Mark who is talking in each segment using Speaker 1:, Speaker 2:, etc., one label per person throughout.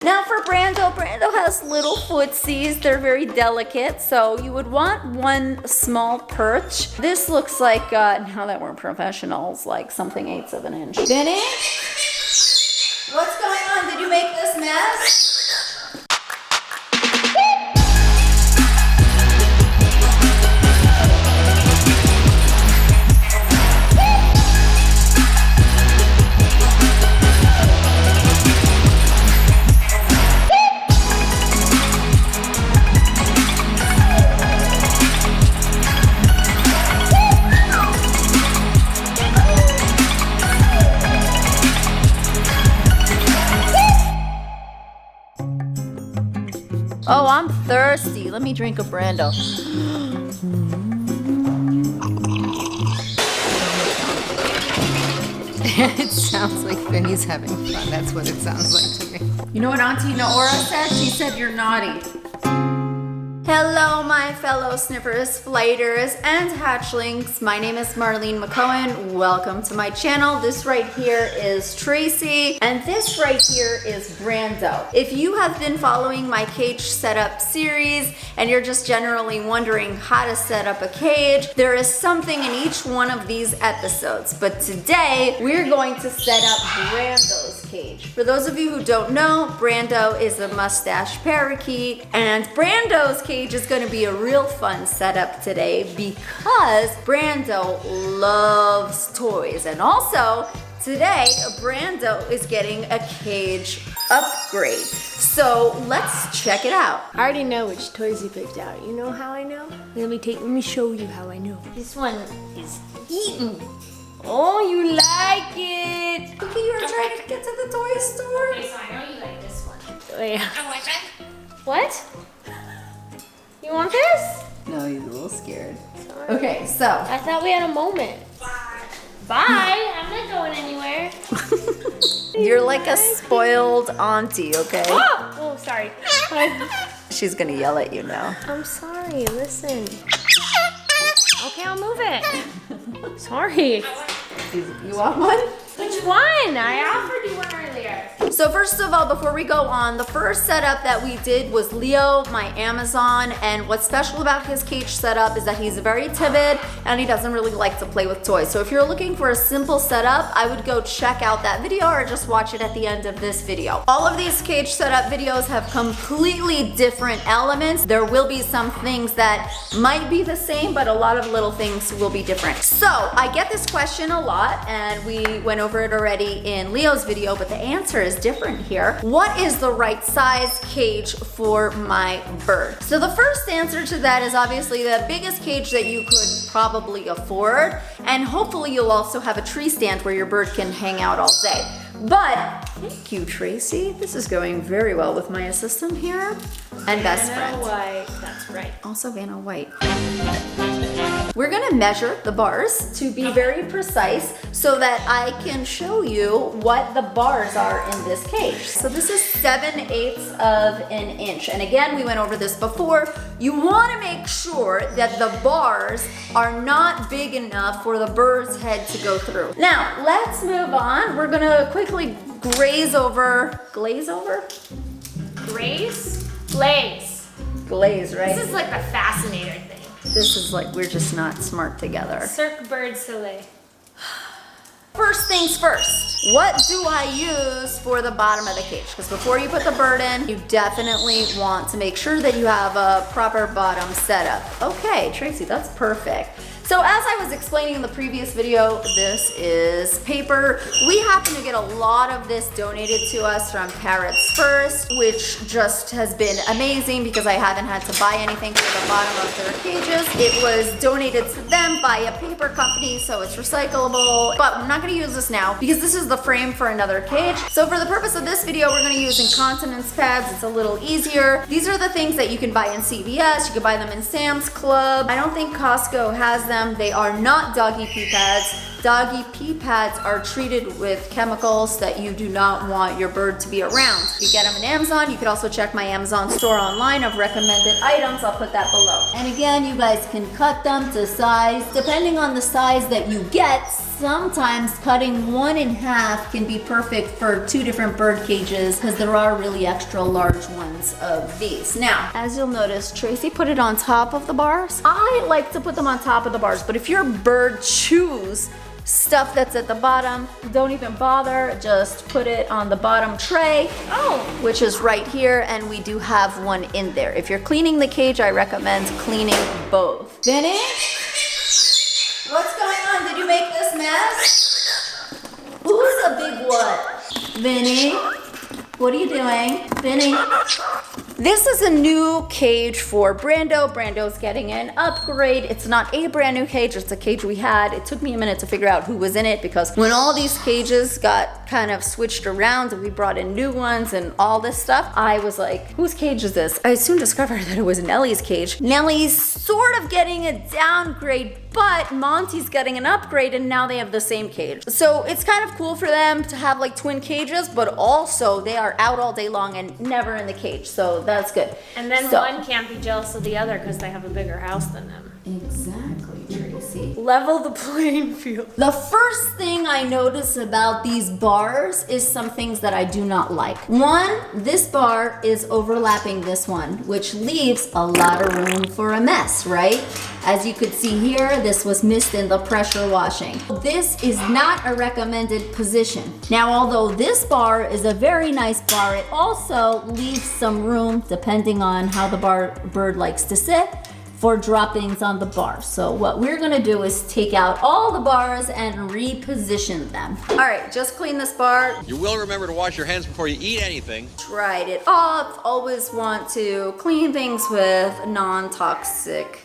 Speaker 1: Now for Brando, Brando has little footsies. They're very delicate, so you would want one small perch. This looks like, now that we're professionals, like something 1/8 of an inch. Vinny? What's going on? Did you make this mess? Oh, I'm thirsty. Let me drink a Brando.
Speaker 2: It sounds like Vinny's having fun. That's what it sounds like to me.
Speaker 1: You know what Auntie Noora said? She said you're naughty. Hello, my fellow sniffers, flighters, and hatchlings. My name is Marlene McCohen. Welcome to my channel. This right here is Tracy, and this right here is Brando. If you have been following my cage setup series, and you're just generally wondering how to set up a cage, there is something in each one of these episodes. But today, we're going to set up Brando's cage. For those of you who don't know, Brando is a mustache parakeet, and Brando's cage is going to be a real fun setup today because Brando loves toys. And also, today, Brando is getting a cage upgrade. So let's check it out.
Speaker 3: I already know which toys you picked out. You know how I know? Let me show you how I know. This one is eaten. Oh, you like it.
Speaker 1: Okay, you were trying to get to the toy store?
Speaker 4: Okay, so I know you like this one.
Speaker 3: Oh, yeah. What? You want this?
Speaker 1: No, he's a little scared. Okay, so.
Speaker 3: I thought we had a moment. Bye. I'm not going anywhere.
Speaker 1: You're like a spoiled auntie, okay?
Speaker 3: Oh, sorry.
Speaker 1: She's gonna yell at you now.
Speaker 3: I'm sorry. Listen. Okay, I'll move it. Sorry.
Speaker 1: You want one?
Speaker 3: Which one? I offered you one earlier.
Speaker 1: So first of all, before we go on, the first setup that we did was Leo, my Amazon, and what's special about his cage setup is that he's very timid and he doesn't really like to play with toys. So if you're looking for a simple setup, I would go check out that video or just watch it at the end of this video. All of these cage setup videos have completely different elements. There will be some things that might be the same, but a lot of little things will be different. So I get this question a lot, and we went over it already in Leo's video, but the answer is different here. What is the right size cage for my bird? So the first answer to that is obviously the biggest cage that you could probably afford, and hopefully you'll also have a tree stand where your bird can hang out all day. But thank you, Tracy. This is going very well with my assistant here and best friend.
Speaker 3: Vanna White. That's right.
Speaker 1: Also Vanna White. We're gonna measure the bars to be very precise so that I can show you what the bars are in this cage. So this is 7/8 of an inch. And again, we went over this before. You wanna make sure that the bars are not big enough for the bird's head to go through. Now, let's move on. We're gonna quickly glaze over,
Speaker 4: Glaze?
Speaker 1: glaze, right?
Speaker 4: This is like the fascinator thing.
Speaker 1: This is like, we're just not smart together.
Speaker 4: Cirque Bird Soleil.
Speaker 1: First things first, what do I use for the bottom of the cage? Because before you put the bird in, you definitely want to make sure that you have a proper bottom setup. Okay, Tracy, that's perfect. So as I was explaining in the previous video, this is paper. We happen to get a lot of this donated to us from Parrot's First, which just has been amazing because I haven't had to buy anything for the bottom of their cages. It was donated to them by a paper company, so it's recyclable. But I'm not gonna use this now because this is the frame for another cage. So for the purpose of this video, we're gonna use incontinence pads. It's a little easier. These are the things that you can buy in CVS. You can buy them in Sam's Club. I don't think Costco has them. They are not doggy pee pads. doggy pee pads are treated with chemicals that you do not want your bird to be around. You get them on Amazon. You could also check my Amazon store online of recommended items. I'll put that below. And again, you guys can cut them to size. Depending on the size that you get, sometimes cutting one in half can be perfect for 2 different bird cages because there are really extra large ones of these. Now, as you'll notice, Tracy put it on top of the bars. I like to put them on top of the bars, but if your bird chews stuff that's at the bottom, don't even bother, just put it on the bottom tray, which is right here, and we do have one in there. If you're cleaning the cage, I recommend cleaning both. Vinny? What's going on? Did you make this mess? Who's a big what? Vinny? What are you doing? Vinny? This is a new cage for Brando. Brando's getting an upgrade. It's not a brand new cage, it's a cage we had. It took me a minute to figure out who was in it because when all these cages got kind of switched around and we brought in new ones and all this stuff, I was like, whose cage is this? I soon discovered that it was Nellie's cage. Nellie's sort of getting a downgrade, but Monty's getting an upgrade and now they have the same cage. So it's kind of cool for them to have like twin cages, but also they are out all day long and never in the cage. So that's good.
Speaker 4: And then one can't be jealous of the other because they have a bigger house than them.
Speaker 1: Exactly, Tracy.
Speaker 4: Level the playing field.
Speaker 1: The first thing I notice about these bars is some things that I do not like. One, this bar is overlapping this one, which leaves a lot of room for a mess, right? As you could see here, this was missed in the pressure washing. This is not a recommended position. Now, although this bar is a very nice bar, it also leaves some room, depending on how the bird likes to sit, for droppings on the bar. So what we're gonna do is take out all the bars and reposition them. All right, just clean this bar.
Speaker 5: You will remember to wash your hands before you eat anything.
Speaker 1: Dried it off. Always want to clean things with non-toxic.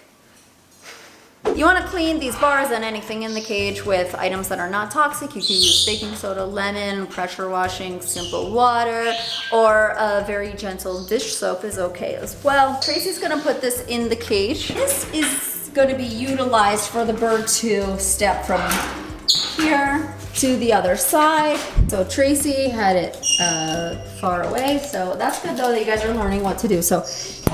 Speaker 1: You want to clean these bars and anything in the cage with items that are not toxic. You can use baking soda, lemon, pressure washing, simple water, or a very gentle dish soap is okay as well. Tracy's going to put this in the cage. This is going to be utilized for the bird to step from here to the other side. So Tracy had it far away, so that's good though that you guys are learning what to do. So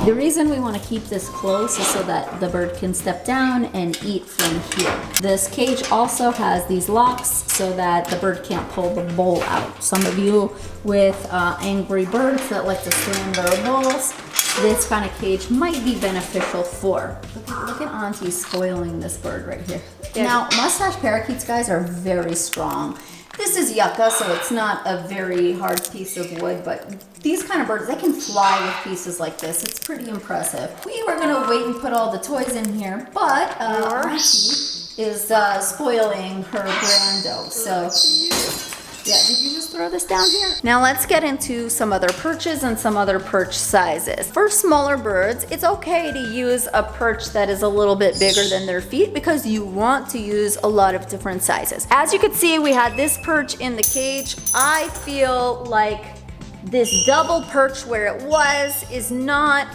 Speaker 1: the reason we want to keep this close is so that the bird can step down and eat from here. This cage also has these locks so that the bird can't pull the bowl out. Some of you with angry birds that like to slam their bowls, this kind of cage might be beneficial for. Look at Auntie spoiling this bird right here. Yeah. Now, mustache parakeets, guys, are very strong. This is yucca, so it's not a very hard piece of wood, but these kind of birds, they can fly with pieces like this. It's pretty impressive. We were gonna wait and put all the toys in here, but Auntie is spoiling her Brando, so. Yeah, did you just throw this down here? Now let's get into some other perches and some other perch sizes. For smaller birds, it's okay to use a perch that is a little bit bigger than their feet because you want to use a lot of different sizes. As you can see, we had this perch in the cage. I feel like this double perch where it was is not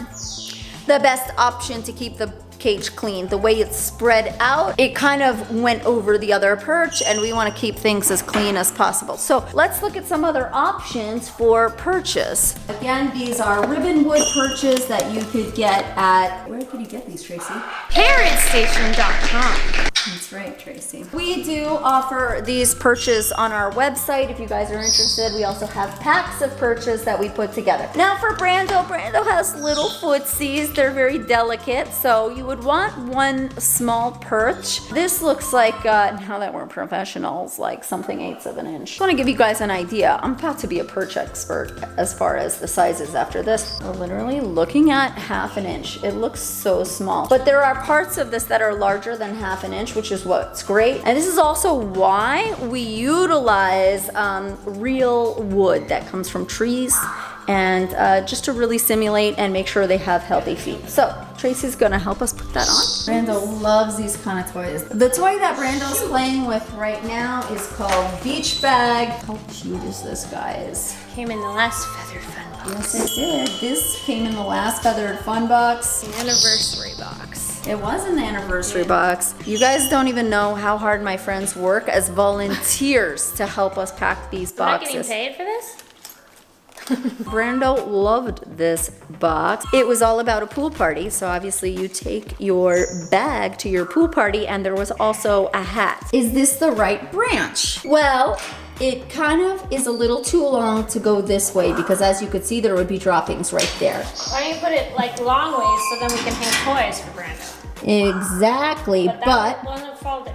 Speaker 1: the best option to keep the cage clean. The way it's spread out, it kind of went over the other perch, and we want to keep things as clean as possible. So let's look at some other options for perches. Again, these are ribbon wood perches that you could get at, where could you get these, Tracy?
Speaker 4: ParrotStation.com.
Speaker 1: That's right, Tracy. We do offer these perches on our website if you guys are interested. We also have packs of perches that we put together. Now for Brando, Brando has little footsies. They're very delicate, so you would want one small perch. This looks like, now that we're professionals, like something 1/8 of an inch. I want to give you guys an idea. I'm about to be a perch expert as far as the sizes after this. We're literally looking at 1/2 inch. It looks so small, but there are parts of this that are larger than 1/2 inch, which is what's great. And this is also why we utilize real wood that comes from trees, and just to really simulate and make sure they have healthy feet. So Tracy's gonna help us put that on. Brando loves these kind of toys. The toy that Brando's playing with right now is called Beach Bag. How cute is this, guys?
Speaker 4: Came in the last Feathered Fun Box.
Speaker 1: Yes, it did. This came in the last Feathered Fun Box.
Speaker 4: Anniversary box.
Speaker 1: It was in the anniversary box. You guys don't even know how hard my friends work as volunteers to help us pack these
Speaker 4: I'm not getting
Speaker 1: boxes.
Speaker 4: paid for this?
Speaker 1: Brando loved this box. It was all about a pool party, so obviously you take your bag to your pool party, and there was also a hat. Is this the right branch? Well, it kind of is a little too long to go this way because as you could see, there would be droppings right there.
Speaker 4: Why don't you put it like long ways so then we can hang toys for Brando?
Speaker 1: Exactly, but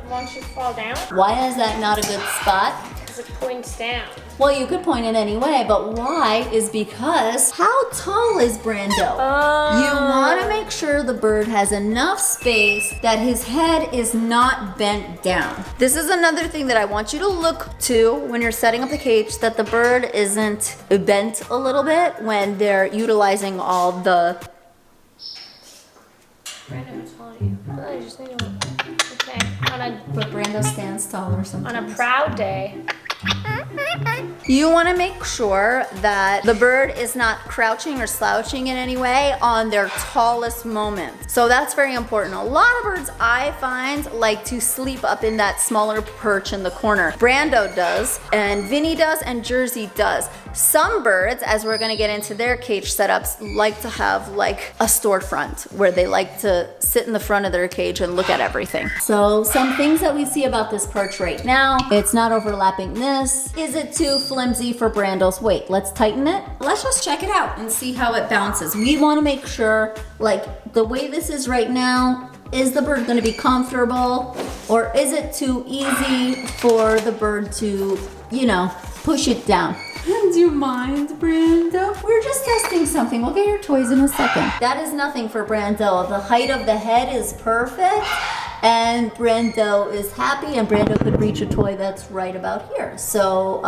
Speaker 4: Once you fall down,
Speaker 1: why is that not a good spot?
Speaker 4: because it points down.
Speaker 1: Well, you could point it any way, but why is because how tall is Brando? You want to make sure the bird has enough space that his head is not bent down. This is another thing that I want you to look to when you're setting up the cage, that the bird isn't bent a little bit when they're utilizing all the...
Speaker 4: Brando, how tall are you? Oh, I just need to... Okay.
Speaker 1: But Brando stands taller sometimes.
Speaker 4: On a proud day.
Speaker 1: You want to make sure that the bird is not crouching or slouching in any way on their tallest moment. So that's very important. A lot of birds I find like to sleep up in that smaller perch in the corner. Brando does, and Vinny does, and Jersey does. Some birds, as we're going to get into their cage setups, like to have like a storefront where they like to sit in the front of their cage and look at everything. So some things that we see about this perch right now, it's not overlapping this. Is it too flimsy for Brando's weight? Let's tighten it. Let's just check it out and see how it bounces. We want to make sure, like the way this is right now, is the bird going to be comfortable, or is it too easy for the bird to, you know, push it down? Do you mind, Brando? We're just testing something. We'll get your toys in a second. That is nothing for Brando. The height of the head is perfect, and Brando is happy, and Brando could reach a toy that's right about here. So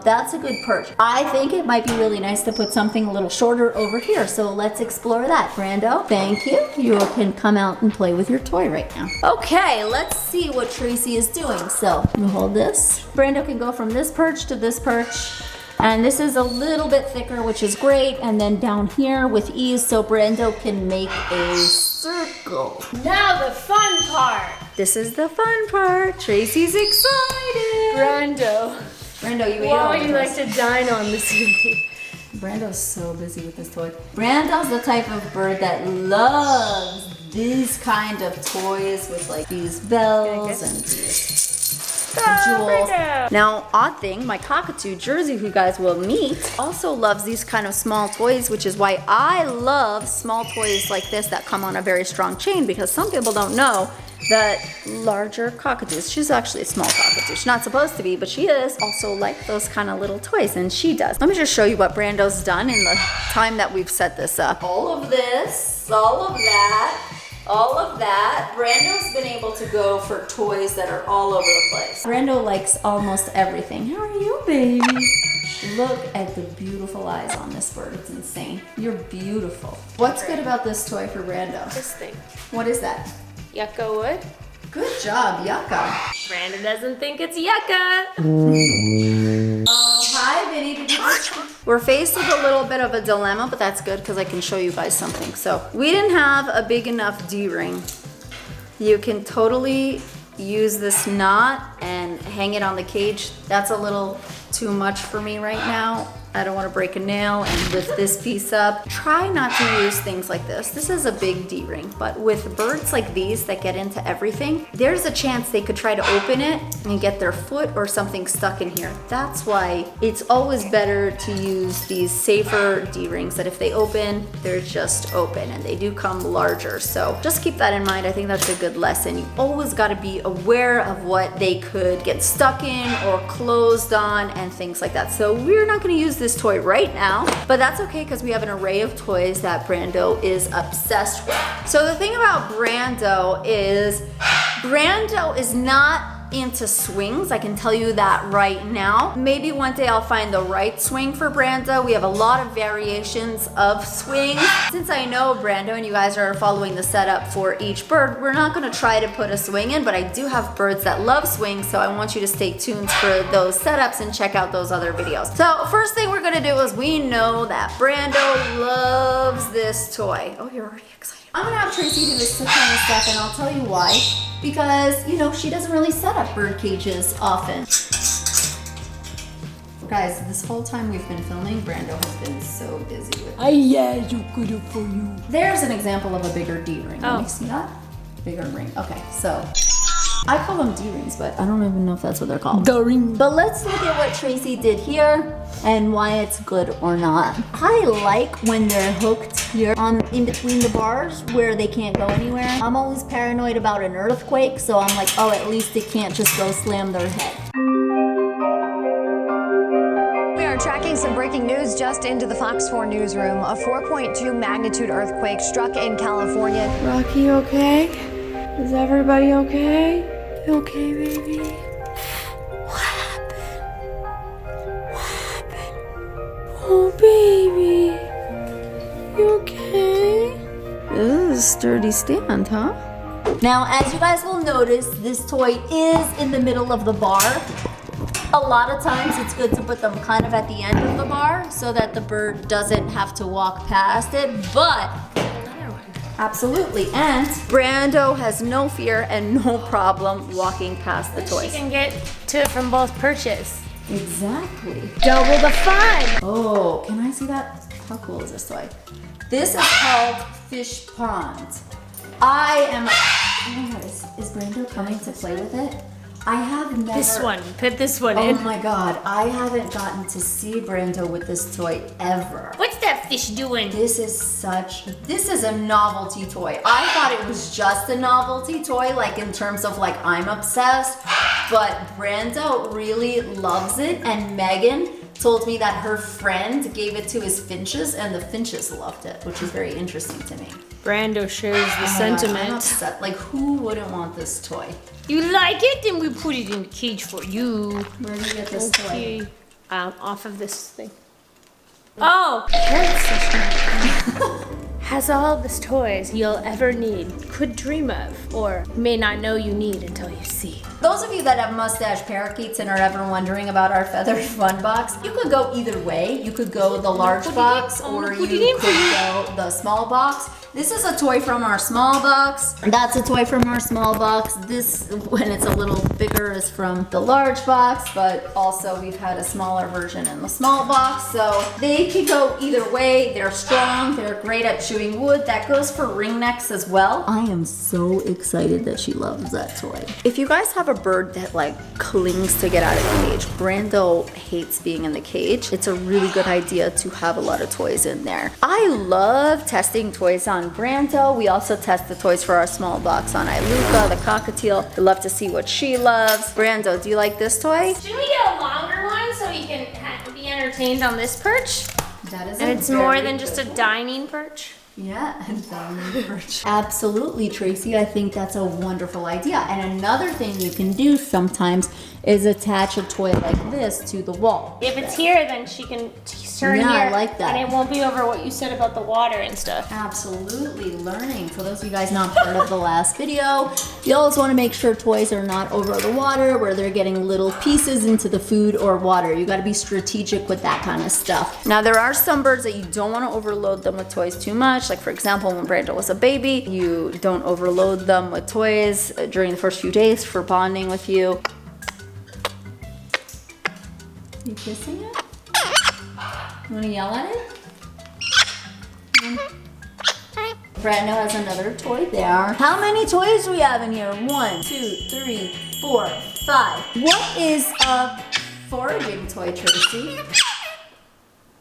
Speaker 1: that's a good perch. I think it might be really nice to put something a little shorter over here. So let's explore that. Brando, thank you. You can come out and play with your toy right now. Okay, let's see what Tracy is doing. So you hold this. Brando can go from this perch to this perch. And this is a little bit thicker, which is great. And then down here with ease, so Brando can make a circle.
Speaker 4: Now the fun part.
Speaker 1: This is the fun part. Tracy's excited.
Speaker 3: Brando.
Speaker 1: Brando, you ate
Speaker 3: Why
Speaker 1: all
Speaker 3: would
Speaker 1: of
Speaker 3: you
Speaker 1: this.
Speaker 3: like to dine on this evening?
Speaker 1: Brando's so busy with this toy. Brando's the type of bird that loves these kind of toys with like these bells and these jewels. Now, odd thing, my cockatoo Jersey, who you guys will meet, also loves these kind of small toys, which is why I love small toys like this that come on a very strong chain, because some people don't know that larger cockatoos, she's actually a small cockatoo. She's not supposed to be, but she is, also like those kind of little toys, and she does. Let me just show you what Brando's done in the time that we've set this up. All of this, all of that, all of that. Brando's been able to go for toys that are all over the place. Brando likes almost everything. How are you, baby? Look at the beautiful eyes on this bird. It's insane. You're beautiful. What's good about this toy for Brando?
Speaker 4: This thing.
Speaker 1: What is that?
Speaker 4: Yucca wood.
Speaker 1: Good job, Yucca.
Speaker 4: Brando doesn't think it's yucca.
Speaker 1: Oh, hi, Vinny. We're faced with a little bit of a dilemma, but that's good because I can show you guys something. So we didn't have a big enough D-ring. You can totally use this knot and hang it on the cage. That's a little too much for me right now. I don't want to break a nail and lift this piece up. Try not to use things like this. This is a big D-ring, but with birds like these that get into everything, there's a chance they could try to open it and get their foot or something stuck in here. That's why it's always better to use these safer D-rings that if they open, they're just open, and they do come larger. So just keep that in mind. I think that's a good lesson. You always got to be aware of what they could get stuck in or closed on and things like that. So we're not going to use this toy right now, but that's okay because we have an array of toys that Brando is obsessed with. So the thing about Brando is not into swings. I can tell you that right now. Maybe one day I'll find the right swing for Brando. We have a lot of variations of swings. Since I know Brando and you guys are following the setup for each bird, we're not going to try to put a swing in, but I do have birds that love swings, so I want you to stay tuned for those setups and check out those other videos. So first thing we're going to do is we know that Brando loves this toy. Oh, you're already excited. I'm gonna have Tracy do this kind of stuff, and I'll tell you why. Because, you know, she doesn't really set up bird cages often. Guys, this whole time we've been filming, Brando has been so busy with it.
Speaker 3: Yeah, so good for you.
Speaker 1: There's an example of a bigger D ring. Let me see that. Bigger ring. Okay, so I call them D rings, but I don't even know if that's what they're called.
Speaker 3: The ring.
Speaker 1: But let's look at what Tracy did here and why it's good or not. I like when they're hooked here in between the bars where they can't go anywhere. I'm always paranoid about an earthquake, so I'm like, oh, at least they can't just go slam their head.
Speaker 6: We are tracking some breaking news just into the Fox 4 newsroom. A 4.2 magnitude earthquake struck in California.
Speaker 3: Rocky, okay? Is everybody okay? You okay, baby? What happened? What happened? Oh, baby. You okay? This is a sturdy stand, huh?
Speaker 1: Now, as you guys will notice, this toy is in the middle of the bar. A lot of times it's good to put them kind of at the end of the bar so that the bird doesn't have to walk past it, but absolutely, and Brando has no fear and no problem walking past the
Speaker 4: She
Speaker 1: toys.
Speaker 4: can get to it from both perches.
Speaker 1: Exactly.
Speaker 3: Double the fun.
Speaker 1: Oh, can I see that? How cool is this toy? This is called Fish Pond. I am, oh my God, is Brando coming to play with it? I have never.
Speaker 4: This one. Put this one
Speaker 1: Oh
Speaker 4: in.
Speaker 1: my God, I haven't gotten to see Brando with this toy ever.
Speaker 4: What's that fish doing?
Speaker 1: This is a novelty toy. I thought it was just a novelty toy, like in terms of like I'm obsessed, but Brando really loves it, and Megan told me that her friend gave it to his finches and the finches loved it, which is very interesting to me.
Speaker 4: Brando shares the
Speaker 1: Oh my God,
Speaker 4: sentiment.
Speaker 1: I'm upset. Like, who wouldn't want this toy?
Speaker 4: You like it? Then we put it in the cage for you.
Speaker 1: Where do you get this toy?
Speaker 4: Okay. Off of this thing. Oh, Parrot has all the toys you'll ever need, could dream of, or may not know you need until you see.
Speaker 1: Those of you that have mustache parakeets and are ever wondering about our feathered fun box, you could go either way. You could go the large box or you could go the small box. This is a toy from our small box. That's a toy from our small box. This, when it's a little bigger, is from the large box, but also we've had a smaller version in the small box. So they could go either way. They're strong. They're great at chewing wood. That goes for ring necks as well. I am so excited that she loves that toy. If you guys have a bird that like clings to get out of the cage, Brando hates being in the cage. It's a really good idea to have a lot of toys in there. I love testing toys on Brando. We also test the toys for our small box on Iluka, the cockatiel. I love to see what she loves. Brando, do you like this toy?
Speaker 4: Should we get a longer one so you can be entertained on this perch?
Speaker 1: That is
Speaker 4: And it's more than just a dining perch?
Speaker 1: Yeah, and dining perch. Absolutely, Tracy. I think that's a wonderful idea. And another thing you can do sometimes is attach a toy like this to the wall.
Speaker 4: If it's here, then she can turn
Speaker 1: Yeah,
Speaker 4: here.
Speaker 1: I like that.
Speaker 4: And it won't be over what you said about the water and stuff.
Speaker 1: Absolutely, learning. For those of you guys not part of the last video, you always want to make sure toys are not over the water where they're getting little pieces into the food or water. You got to be strategic with that kind of stuff. Now, there are some birds that you don't want to overload them with toys too much. Like, for example, when Brando was a baby, you don't overload them with toys during the first few days for bonding with you. You kissing it? You want to yell at it? Brando has another toy there. How many toys do we have in here? 1, 2, 3, 4, 5. What is a foraging toy, Tracy?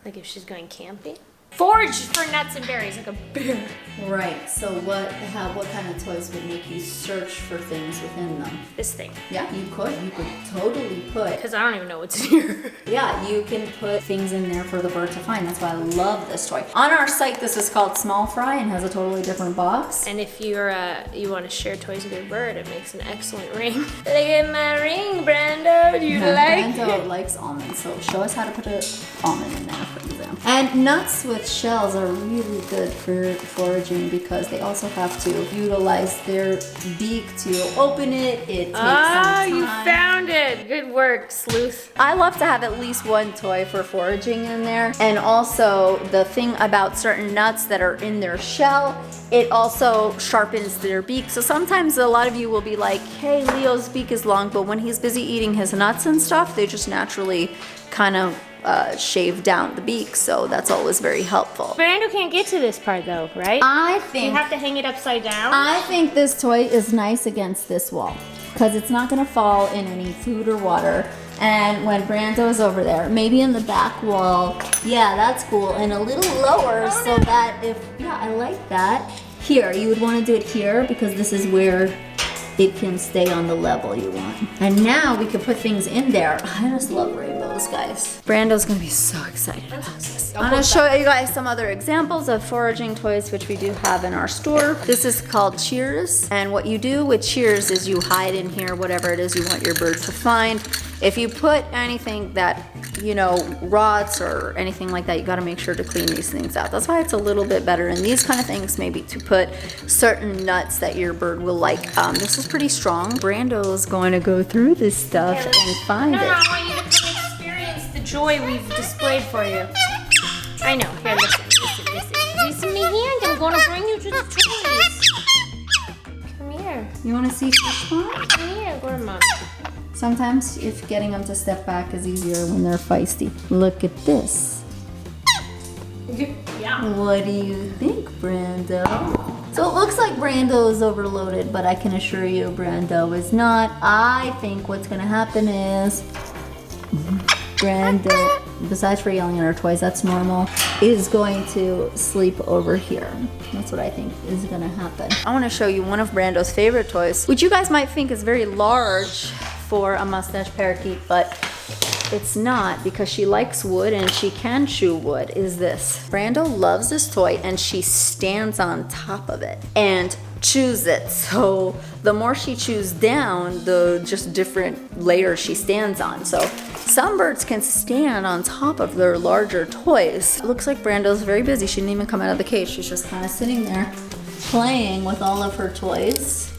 Speaker 4: Like if she's going camping? Forage for nuts and berries, like a bear.
Speaker 1: Right, so what kind of toys would make you search for things within them?
Speaker 4: This thing.
Speaker 1: Yeah, you could totally put.
Speaker 4: Because I don't even know what's in here.
Speaker 1: Yeah, you can put things in there for the bird to find. That's why I love this toy. On our site, this is called Small Fry and has a totally different box.
Speaker 4: And if you're you want to share toys with your bird, it makes an excellent ring. Look at my ring, Brando. Do you like
Speaker 1: Brando
Speaker 4: it?
Speaker 1: likes almonds, so show us how to put an almond in there, for example. And nuts with shells are really good for foraging because they also have to utilize their beak to open it. It takes some time.
Speaker 4: You found it. Good work, sleuth.
Speaker 1: I love to have at least one toy for foraging in there. And also the thing about certain nuts that are in their shell, it also sharpens their beak. So sometimes a lot of you will be like, hey, Leo's beak is long, but when he's busy eating his nuts and stuff, they just naturally kind of shave down the beak. So that's always very helpful.
Speaker 4: Brando can't get to this part though, right?
Speaker 1: I
Speaker 4: You
Speaker 1: think
Speaker 4: have to hang it upside down.
Speaker 1: I think this toy is nice against this wall because it's not gonna fall in any food or water. And when Brando is over there, maybe in the back wall, yeah, that's cool. And a little lower so that if, yeah, I like that. Here, you would wanna do it here because this is where it can stay on the level you want. And now we can put things in there. I just love rainbows, guys. Brando's gonna be so excited about this. I'm gonna show you guys some other examples of foraging toys which we do have in our store. This is called Cheers. And what you do with Cheers is you hide in here whatever it is you want your bird to find. If you put anything that, you know, rots or anything like that, you gotta make sure to clean these things out. That's why it's a little bit better in these kind of things, maybe to put certain nuts that your bird will like. This is pretty strong. Brando's going to go through this stuff and find
Speaker 4: No,
Speaker 1: it.
Speaker 4: I want you to come experience the joy we've displayed for you. I know. Here, listen. Listen me hand. I'm gonna bring you to the toys. Come here.
Speaker 1: You wanna see fish pond?
Speaker 4: Come here. Go to mom.
Speaker 1: Sometimes if getting them to step back is easier when they're feisty. Look at this.
Speaker 4: Yeah.
Speaker 1: What do you think, Brando? So it looks like Brando is overloaded, but I can assure you Brando is not. I think what's gonna happen is Brando, besides for yelling at our toys, that's normal, is going to sleep over here. That's what I think is gonna happen. I wanna show you one of Brando's favorite toys, which you guys might think is very large for a mustache parakeet, but it's not because she likes wood and she can chew wood, is this. Brando loves this toy and she stands on top of it and chews it. So the more she chews down, the just different layers she stands on. So some birds can stand on top of their larger toys. It looks like Brando's very busy. She didn't even come out of the cage. She's just kind of sitting there playing with all of her toys.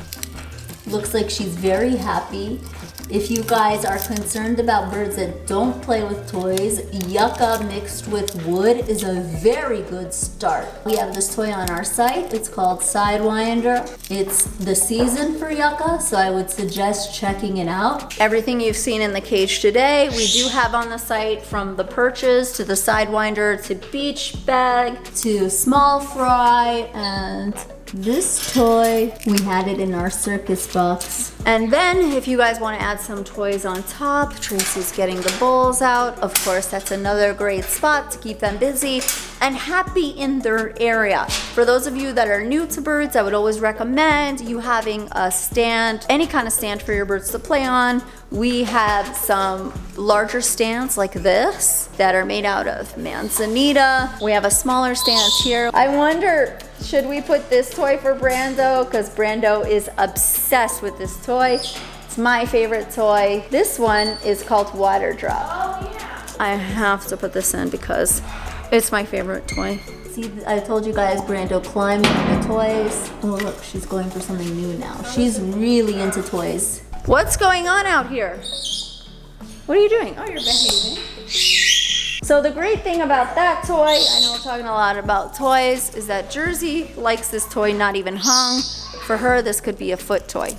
Speaker 1: Looks like she's very happy. If you guys are concerned about birds that don't play with toys, yucca mixed with wood is a very good start. We have this toy on our site. It's called Sidewinder. It's the season for yucca, so I would suggest checking it out. Everything you've seen in the cage today, we do have on the site, from the perches to the Sidewinder to beach bag to small fry, and this toy, we had it in our circus box. And then if you guys want to add some toys on top, Tracy's getting the bowls out. Of course, that's another great spot to keep them busy and happy in their area. For those of you that are new to birds, I would always recommend you having a stand, any kind of stand for your birds to play on. We have some larger stands like this that are made out of manzanita. We have a smaller stand here. I wonder, should we put this toy for Brando? Because Brando is obsessed with this toy. It's my favorite toy. This one is called Water Drop. Oh yeah. I have to put this in because it's my favorite toy. See, I told you guys Brando climbed on the toys. Oh look, she's going for something new now. She's really into toys. What's going on out here? What are you doing? Oh, you're behaving. So the great thing about that toy, I know we're talking a lot about toys, is that Jersey likes this toy not even hung. For her, this could be a foot toy.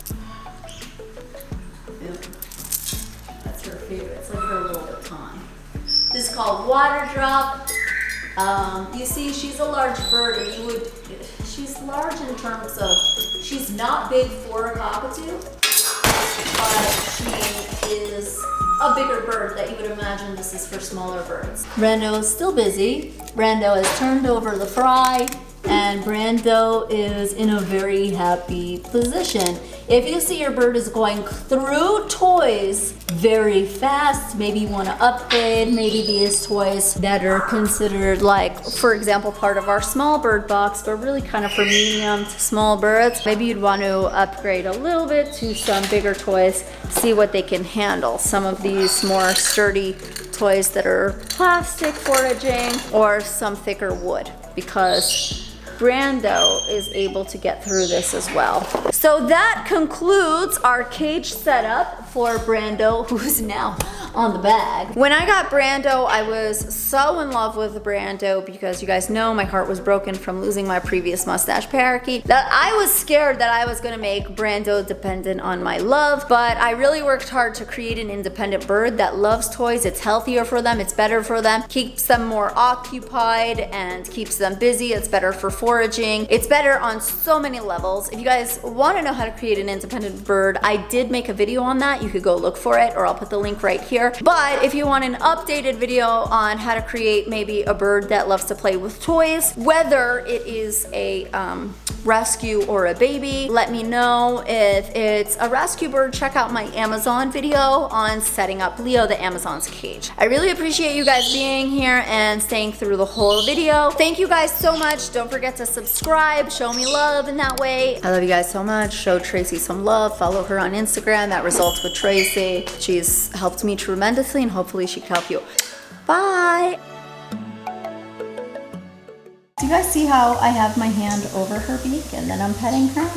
Speaker 1: That's her favorite. It's like her little baton. This is called Water Drop. You see, she's a large bird, and she's large in terms of, she's not big for a cockatoo, but she is a bigger bird that you would imagine this is for smaller birds. Brando is still busy. Brando has turned over the fry, and Brando is in a very happy position. If you see your bird is going through toys very fast, maybe you want to upgrade, maybe these toys that are considered, like, for example, part of our small bird box, but really kind of for medium to small birds, maybe you'd want to upgrade a little bit to some bigger toys, see what they can handle. Some of these more sturdy toys that are plastic foraging or some thicker wood, because Brando is able to get through this as well. So that concludes our cage setup for Brando, who's now on the bag. When I got Brando, I was so in love with Brando because you guys know my heart was broken from losing my previous mustache parakeet, that I was scared that I was gonna make Brando dependent on my love, but I really worked hard to create an independent bird that loves toys. It's healthier for them, it's better for them, keeps them more occupied and keeps them busy. It's better for foraging. It's better on so many levels. If you guys want to know how to create an independent bird, I did make a video on that. You could go look for it, or I'll put the link right here. But if you want an updated video on how to create maybe a bird that loves to play with toys, whether it is a rescue or a baby, let me know. If it's a rescue bird, check out my Amazon video on setting up Leo the Amazon's cage. I really appreciate you guys being here and staying through the whole video. Thank you guys so much. Don't forget to subscribe, show me love in that way. I love you guys so much. Show Tracy some love, follow her on Instagram, that Results with Tracy. She's helped me tremendously and hopefully she can help you. Bye. Do you guys see how I have my hand over her beak and then I'm petting her?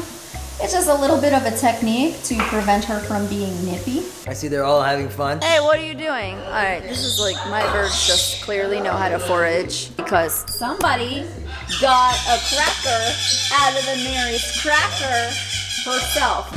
Speaker 1: It's just a little bit of a technique to prevent her from being nippy.
Speaker 7: I see they're all having fun.
Speaker 1: Hey, what are you doing? All right, this is like, my birds just clearly know how to forage because somebody got a cracker out of the Mary's cracker herself.